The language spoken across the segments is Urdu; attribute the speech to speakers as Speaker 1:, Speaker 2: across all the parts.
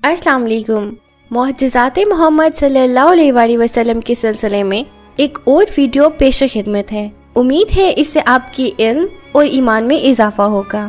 Speaker 1: السلام علیکم۔ معجزات محمد صلی اللہ علیہ وآلہ وسلم کے سلسلے میں ایک اور ویڈیو پیش خدمت ہے۔ امید ہے اس سے آپ کی علم اور ایمان میں اضافہ ہوگا۔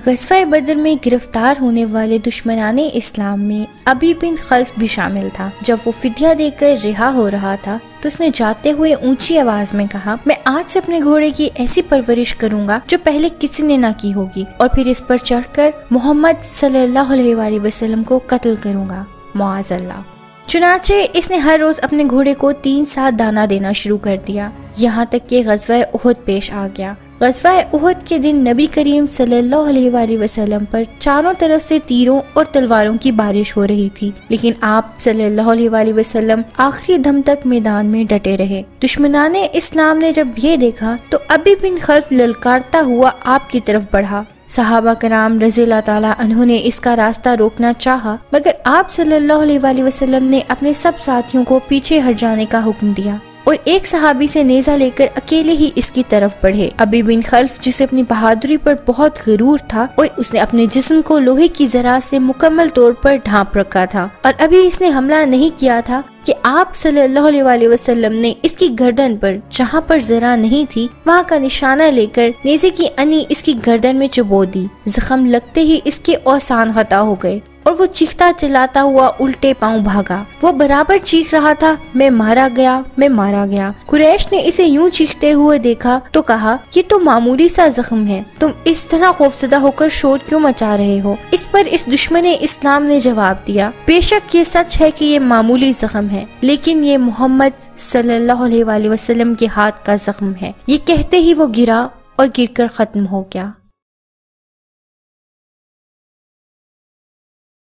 Speaker 1: غزوہ بدر میں گرفتار ہونے والے دشمنان اسلام میں ابی بن خلف بھی شامل تھا۔ جب وہ فدیہ دے کر رہا ہو رہا تھا تو اس نے جاتے ہوئے اونچی آواز میں کہا، میں آج سے اپنے گھوڑے کی ایسی پرورش کروں گا جو پہلے کسی نے نہ کی ہوگی، اور پھر اس پر چڑھ کر محمد صلی اللہ علیہ وآلہ وسلم کو قتل کروں گا، معاذ اللہ۔ چنانچہ اس نے ہر روز اپنے گھوڑے کو 3 سات دانہ دینا شروع کر دیا، یہاں تک کہ غزوہ احد پیش آ گیا۔ غزوہ احد کے دن نبی کریم صلی اللہ علیہ وآلہ وسلم پر چاروں طرف سے تیروں اور تلواروں کی بارش ہو رہی تھی، لیکن آپ صلی اللہ علیہ وآلہ وسلم آخری دم تک میدان میں ڈٹے رہے۔ دشمنان اسلام نے جب یہ دیکھا تو ابی بن خلف للکارتا ہوا آپ کی طرف بڑھا۔ صحابہ کرام رضی اللہ تعالیٰ عنہ نے اس کا راستہ روکنا چاہا، مگر آپ صلی اللہ علیہ وآلہ وسلم نے اپنے سب ساتھیوں کو پیچھے ہٹ جانے کا حکم دیا اور ایک صحابی سے نیزہ لے کر اکیلے ہی اس کی طرف بڑھے۔ ابی بن خلف جسے اپنی بہادری پر بہت غرور تھا اور اس نے اپنے جسم کو لوہے کی زرہ سے مکمل طور پر ڈھانپ رکھا تھا، اور ابھی اس نے حملہ نہیں کیا تھا کہ آپ صلی اللہ علیہ وآلہ وسلم نے اس کی گردن پر، جہاں پر زرہ نہیں تھی، وہاں کا نشانہ لے کر نیزے کی انی اس کی گردن میں چبو دی۔ زخم لگتے ہی اس کے اوسان خطا ہو گئے اور وہ چیختا چلاتا ہوا الٹے پاؤں بھاگا۔ وہ برابر چیخ رہا تھا، میں مارا گیا، میں مارا گیا۔ قریش نے اسے یوں چیختے ہوئے دیکھا تو کہا، یہ تو معمولی سا زخم ہے، تم اس طرح خوفزدہ ہو کر شور کیوں مچا رہے ہو؟ اس پر اس دشمن اسلام نے جواب دیا، بے شک یہ سچ ہے کہ یہ معمولی زخم ہے، لیکن یہ محمد صلی اللہ علیہ وآلہ وسلم کے ہاتھ کا زخم ہے۔ یہ کہتے ہی وہ گرا اور گر کر ختم ہو گیا۔